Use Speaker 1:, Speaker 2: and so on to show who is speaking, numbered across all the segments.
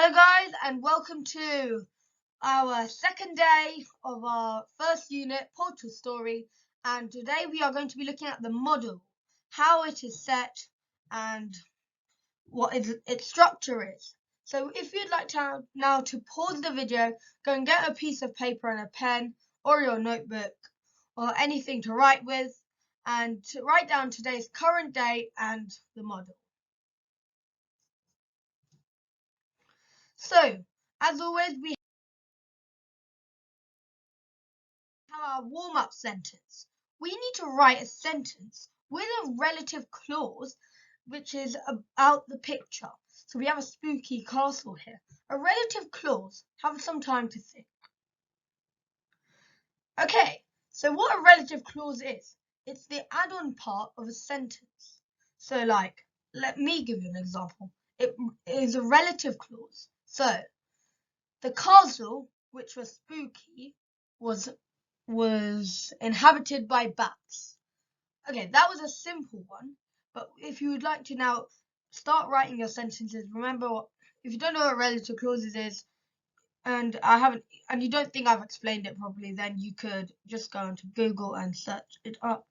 Speaker 1: Hello guys and welcome to our second day of our first unit, Portal Story, and today we are going to be looking at the model, how it is set and what its structure is. So if you'd like to now to pause the video, go and get a piece of paper and a pen or your notebook or anything to write with and to write down today's current day and the model. So as always, we have our warm-up sentence. We need to write a sentence with a relative clause which is about the picture. So we have a spooky castle here. A relative clause. Have some time to think. Okay, so what a relative clause is, it's the add-on part of a sentence. So like, let me give you an example. It is a relative clause. So the castle, which was spooky, was inhabited by bats. Okay, that was a simple one, but if you would like to now start writing your sentences, remember if you don't know what relative clauses is, and you don't think I've explained it properly, then you could just go into Google and search it up.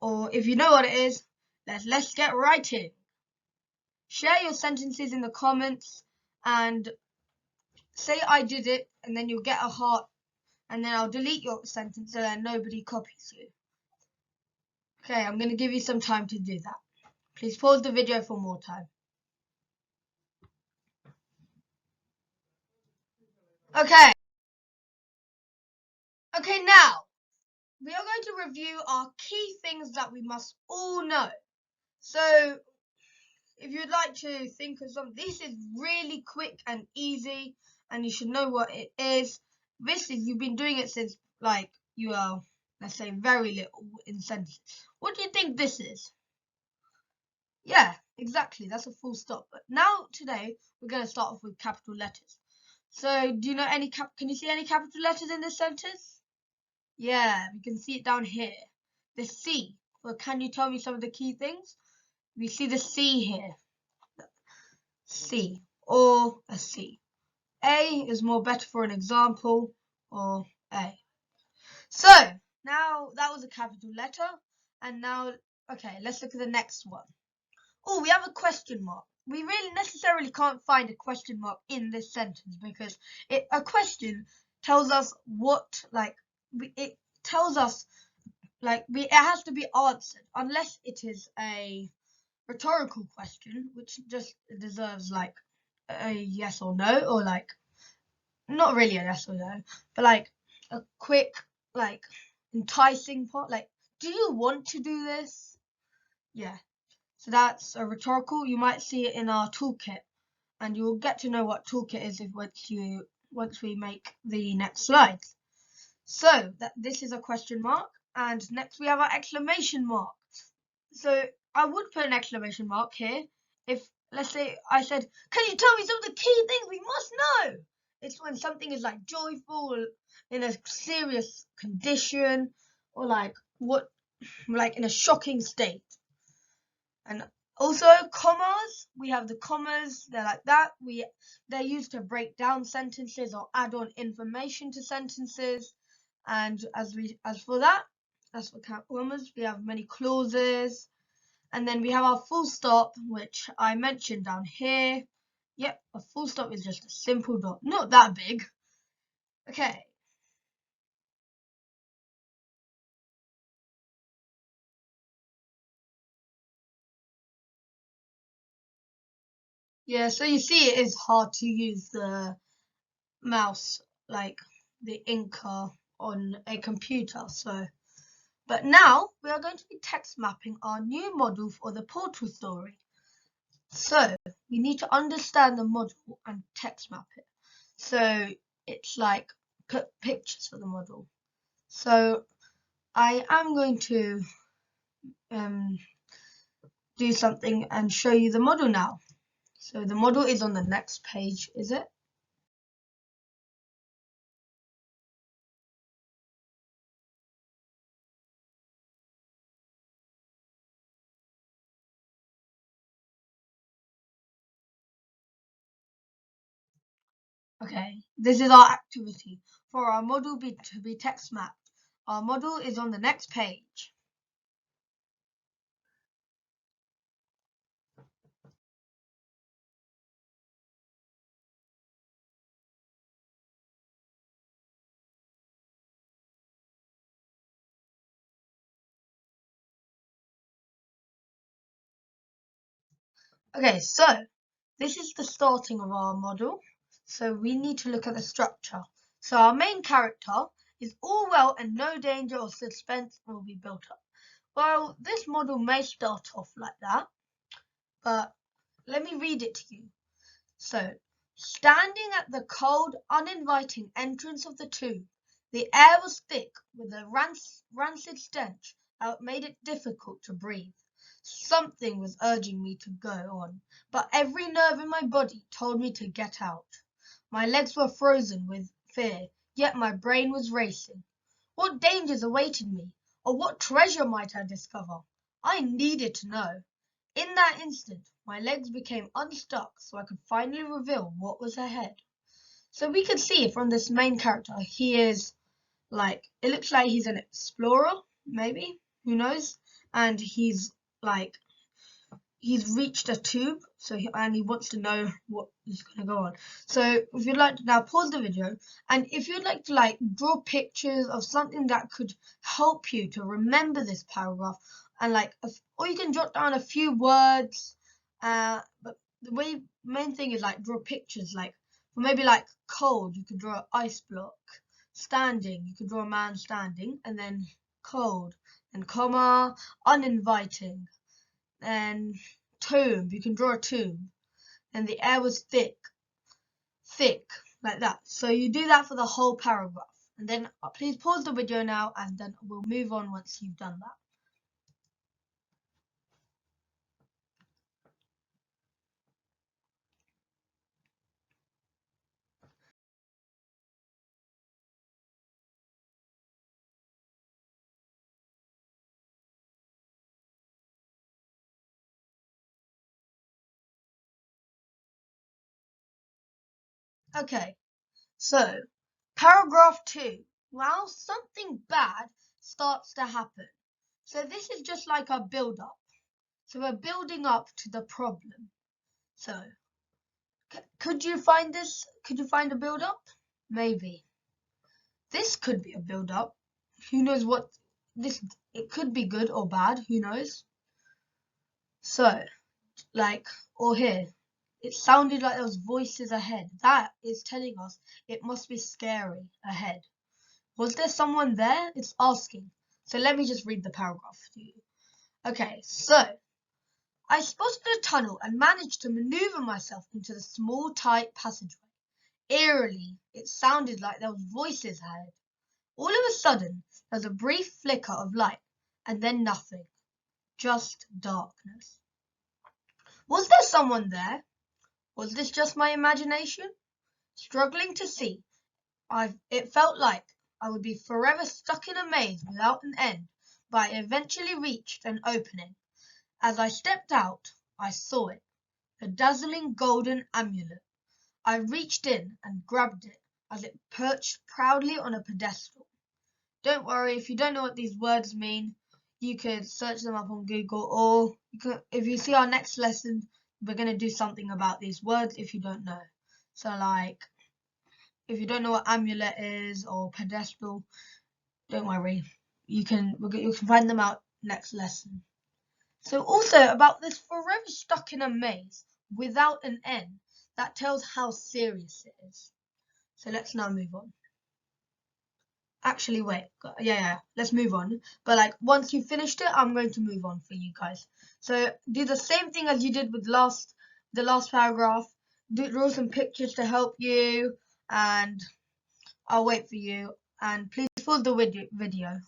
Speaker 1: Or if you know what it is, let's get writing. Share your sentences in the comments and say I did it, and then you'll get a heart. And then I'll delete your sentence so that nobody copies you. Okay, I'm going to give you some time to do that. Please pause the video for more time. Okay. Okay, now we are going to review our key things that we must all know. So if you'd like to think of something, this is really quick and easy and you should know what it is. You've been doing it since like you are, let's say, very little in sentences. What do you think this is? Yeah, exactly. That's a full stop. But now today we're going to start off with capital letters. So do you know can you see any capital letters in this sentence? Yeah, we can see it down here. The C. Well, can you tell me some of the key things? We see the C here. C or a C. A is more better for an example, or A. So now that was a capital letter, and now okay, let's look at the next one. Oh, we have a question mark. We really necessarily can't find a question mark in this sentence because a question tells us what, like, it tells us, like, it has to be answered unless it is a rhetorical question, which just deserves, like, a yes or no, or, like, not really a yes or no, but, like, a quick, like, enticing part, like, do you want to do this? Yeah. So that's a rhetorical. You might see it in our toolkit, and you will get to know what toolkit is once we make the next slides. So this is a question mark, and next we have our exclamation mark. So I would put an exclamation mark here if, let's say, I said, "Can you tell me some of the key things we must know?" It's when something is like joyful, or in a serious condition, or like in a shocking state. And also commas, we have the commas, they're like that. They're used to break down sentences or add on information to sentences. And as for commas, we have many clauses. And then we have our full stop, which I mentioned down here. Yep, a full stop is just a simple dot, not that big. Okay. Yeah, so you see it is hard to use the mouse, like the inker on a computer. But now we are going to be text mapping our new model for the portal story. So we need to understand the model and text map it. So it's like put pictures for the model. So I am going to do something and show you the model now. So the model is on the next page, is it? Okay, this is our activity for our model to be text mapped. Our model is on the next page. Okay, so this is the starting of our model. So we need to look at the structure. So our main character is all well and no danger or suspense will be built up. Well, this model may start off like that, but let me read it to you. So, standing at the cold, uninviting entrance of the tomb, the air was thick with a rancid stench that made it difficult to breathe. Something was urging me to go on, but every nerve in my body told me to get out. My legs were frozen with fear, yet my brain was racing. What dangers awaited me, or what treasure might I discover? I needed to know. In that instant, my legs became unstuck so I could finally reveal what was ahead. So we can see from this main character, he is like, it looks like he's an explorer, maybe, who knows? And like, he's reached a tube, and he wants to know what is going to go on. So if you'd like to now pause the video, and if you'd like to like draw pictures of something that could help you to remember this paragraph, and like, or you can jot down a few words. But the main thing is like draw pictures. Like for maybe like cold, you could draw an ice block. Standing, you could draw a man standing, and then cold, and comma, uninviting. And tomb, you can draw a tomb, and the air was thick, like that. So you do that for the whole paragraph, and then please pause the video now, and then we'll move on once you've done that. Okay, so paragraph 2. Well, something bad starts to happen. So this is just like a build up. So we're building up to the problem. So could you find this? Could you find a build up? Maybe. This could be a build up. Who knows what this, it could be good or bad, who knows? So, like, or here, it sounded like there was voices ahead. That is telling us it must be scary ahead. Was there someone there? It's asking. So let me just read the paragraph to you. Okay, so I spotted a tunnel and managed to maneuver myself into the small, tight passageway. Eerily, it sounded like there was voices ahead. All of a sudden, there was a brief flicker of light, and then nothing. Just darkness. Was there someone there? Was this just my imagination? Struggling to see, it felt like I would be forever stuck in a maze without an end, but I eventually reached an opening. As I stepped out, I saw it, a dazzling golden amulet. I reached in and grabbed it as it perched proudly on a pedestal. Don't worry, if you don't know what these words mean, you could search them up on Google, or if you see our next lesson, we're going to do something about these words if you don't know. So like, if you don't know what amulet is or pedestal, don't worry. You can find them out next lesson. So also about this forever stuck in a maze without an end, that tells how serious it is. So let's now move on. Actually, wait. Yeah, let's move on. But like once you finished it, I'm going to move on for you guys. So do the same thing as you did with the last paragraph. Draw some pictures to help you, and I'll wait for you. And please pause the video.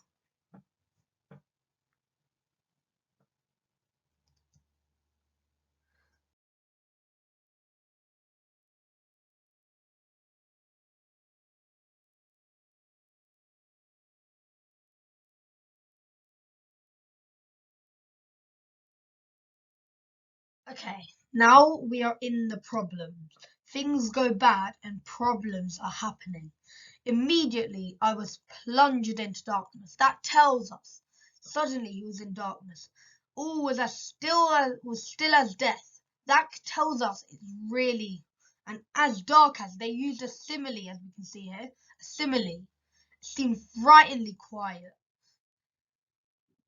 Speaker 1: Okay, now we are in the problems. things go bad and problems are happening. Immediately I was plunged into darkness. That tells us suddenly he was in darkness. All was still as death. That tells us it's really and as dark as. They used a simile, as we can see here. A simile. It seemed frighteningly quiet.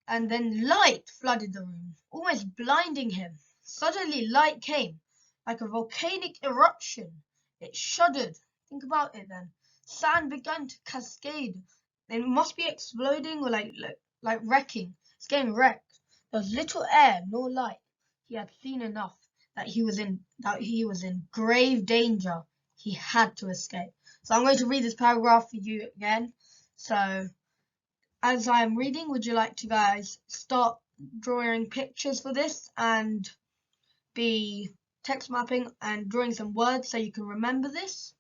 Speaker 1: And then light flooded the room, almost blinding him. Suddenly light came, like a volcanic eruption. It shuddered. Think about it then. Sand began to cascade. It must be exploding or like wrecking. It's getting wrecked. There was little air nor light. He had seen enough that he was in grave danger. He had to escape. So I'm going to read this paragraph for you again. So as I am reading, would you like to guys start drawing pictures for this and be text mapping and drawing some words so you can remember this?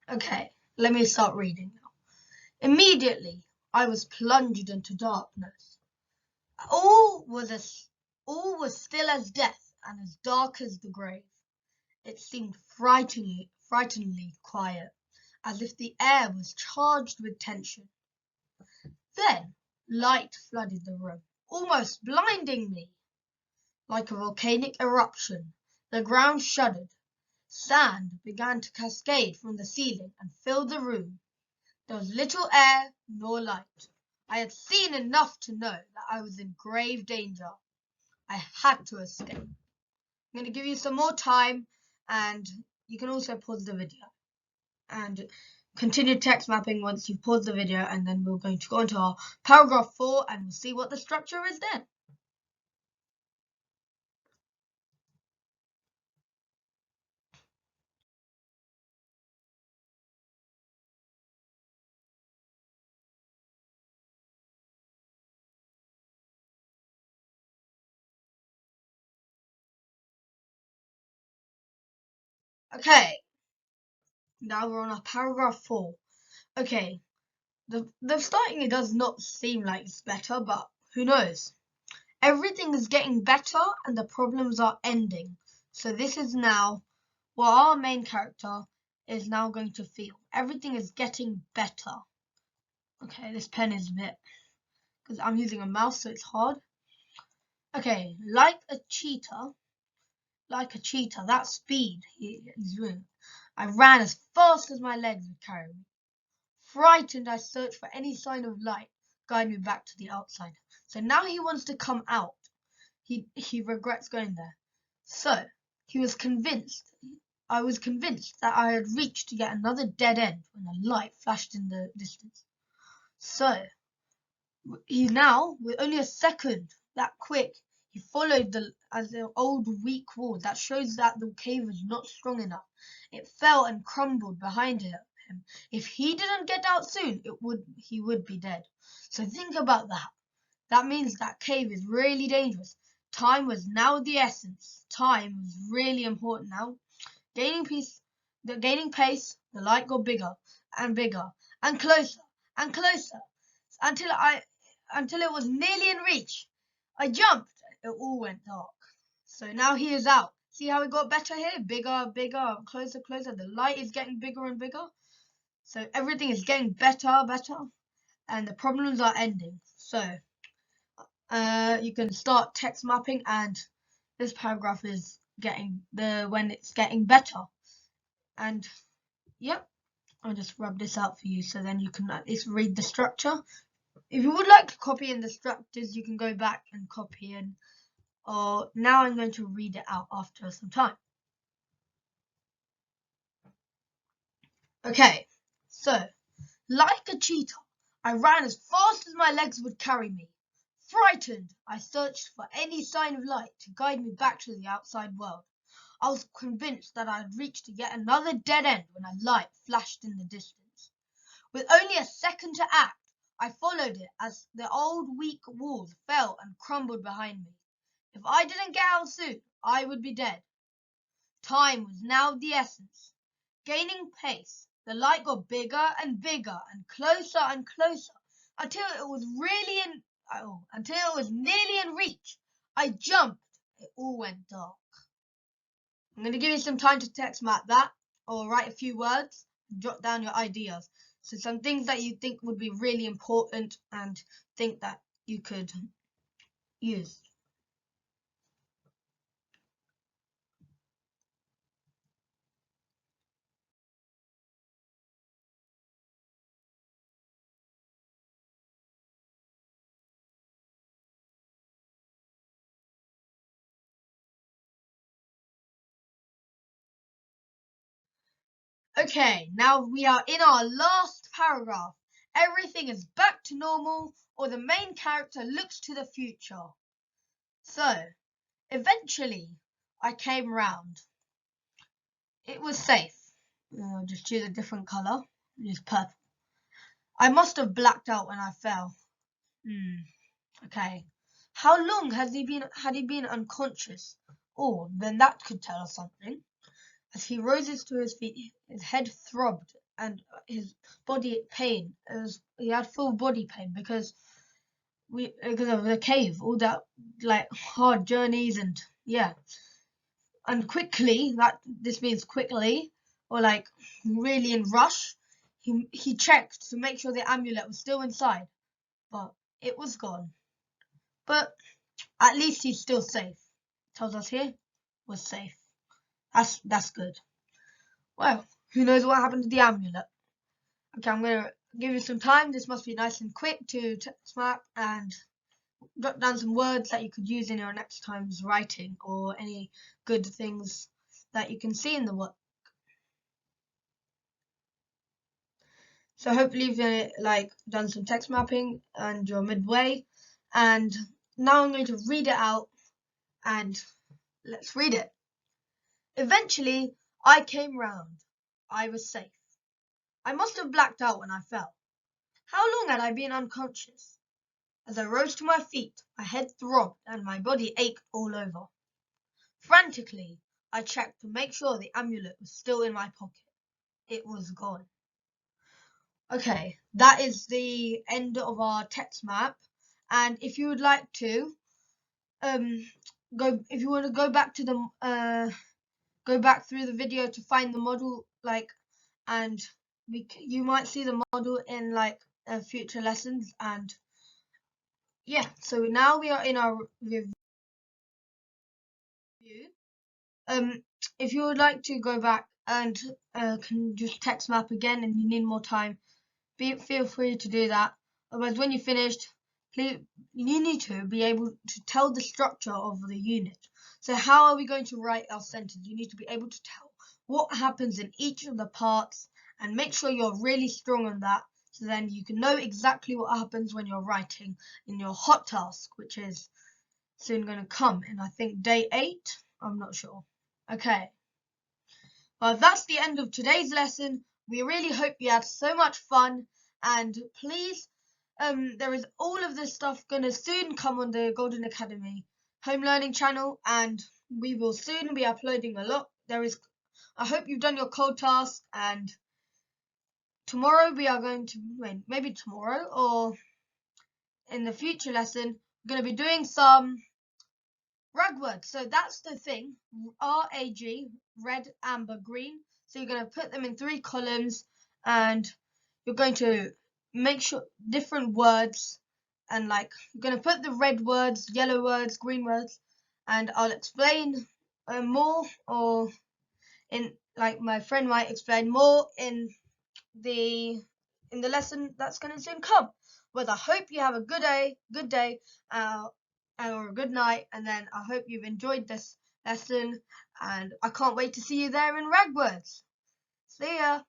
Speaker 1: Okay, let me start reading now. Immediately, I was plunged into darkness. All was still as death and as dark as the grave. It seemed frighteningly quiet, as if the air was charged with tension. Then light flooded the room, almost blinding me. Like a volcanic eruption, the ground shuddered. Sand began to cascade from the ceiling and fill the room. There was little air nor light. I had seen enough to know that I was in grave danger. I had to escape. I'm going to give you some more time, and you can also pause the video and continue text mapping once you pause the video, and then we're going to go into our paragraph 4 and we'll see what the structure is then. Okay, now we're on our paragraph 4. Okay, the starting it does not seem like it's better, but who knows? Everything is getting better and the problems are ending. So this is now what our main character is now going to feel. Everything is getting better. Okay, this pen is a bit, because I'm using a mouse so it's hard. Okay, like a cheetah, that speed he's doing. I ran as fast as my legs would carry me. Frightened, I searched for any sign of light, guide me back to the outside. So now he wants to come out. He regrets going there. So he was convinced. I was convinced that I had reached yet another dead end when a light flashed in the distance. So he now, with only a second that quick, he followed the old weak wall that shows that the cave was not strong enough. It fell and crumbled behind him. If he didn't get out soon, he would be dead. So think about that. That means that cave is really dangerous. Time was now the essence. Time was really important now. Gaining pace, the light got bigger and bigger and closer until it was nearly in reach. I jumped. It all went dark. So now he is out. See how it got better here? Bigger, bigger, closer, closer. The light is getting bigger and bigger. So everything is getting better, and the problems are ending. So you can start text mapping, and this paragraph is when it's getting better. And yep, I'll just rub this out for you so then you can at least read the structure. If you would like to copy in the structures, you can go back and copy in. Or now I'm going to read it out after some time. Okay, so like a cheetah, I ran as fast as my legs would carry me. Frightened, I searched for any sign of light to guide me back to the outside world. I was convinced that I had reached yet another dead end when a light flashed in the distance. With only a second to act, I followed it as the old weak walls fell and crumbled behind me. If I didn't get out soon, I would be dead. Time was now the essence. Gaining pace, the light got bigger and bigger and closer until it was nearly in reach. I jumped. it all went dark. I'm going to give you some time to text map that or write a few words, jot down your ideas. So some things that you think would be really important and think that you could use. Okay, now we are in our last paragraph. Everything is back to normal, or the main character looks to the future. So, eventually, I came round. It was safe. I'll just choose a different colour. Use purple. I must have blacked out when I fell. Okay. How long had he been unconscious? Oh, then that could tell us something. As he rose to his feet, his head throbbed and his body pain. He had full body pain because of the cave, all that like hard journeys and yeah. And quickly, this means quickly or like really in rush. He checked to make sure the amulet was still inside, but it was gone. But at least he's still safe. Tells us here was safe. That's good. Well, who knows what happened to the amulet? Okay, I'm gonna give you some time. This must be nice and quick to text map and jot down some words that you could use in your next time's writing or any good things that you can see in the work. So hopefully you've done some text mapping and you're midway. And now I'm going to read it out and let's read it. Eventually, I came round. I was safe. I must have blacked out when I fell. How long had I been unconscious? As I rose to my feet, my head throbbed and my body ached all over. Frantically, I checked to make sure the amulet was still in my pocket. It was gone. Okay, that is the end of our text map. And if you would like to, if you want to go back to the go back through the video to find the model, and you might see the model in future lessons. And yeah, so now we are in our review. If you would like to go back and can just text map again and you need more time, feel free to do that. Otherwise, when you finished, you need to be able to tell the structure of the unit. So how are we going to write our sentence? You need to be able to tell what happens in each of the parts and make sure you're really strong on that, so then you can know exactly what happens when you're writing in your hot task, which is soon going to come in, I think, day 8. I'm not sure. Okay. Well, that's the end of today's lesson. We really hope you had so much fun, and please, there is all of this stuff going to soon come on the Golden Academy home learning channel, and we will soon be uploading a lot. I hope you've done your code task, and tomorrow we are going to, maybe tomorrow or in the future lesson, we're going to be doing some rag words. So that's the thing. RAG, red, amber, green. So you're going to put them in 3 columns and you're going to make sure different words and you're going to put the red words, yellow words, green words, and I'll explain more, or in my friend might explain more in the lesson that's going to soon come. Well, I hope you have a good day, or a good night, and then I hope you've enjoyed this lesson, and I can't wait to see you there in Ragwords. See ya!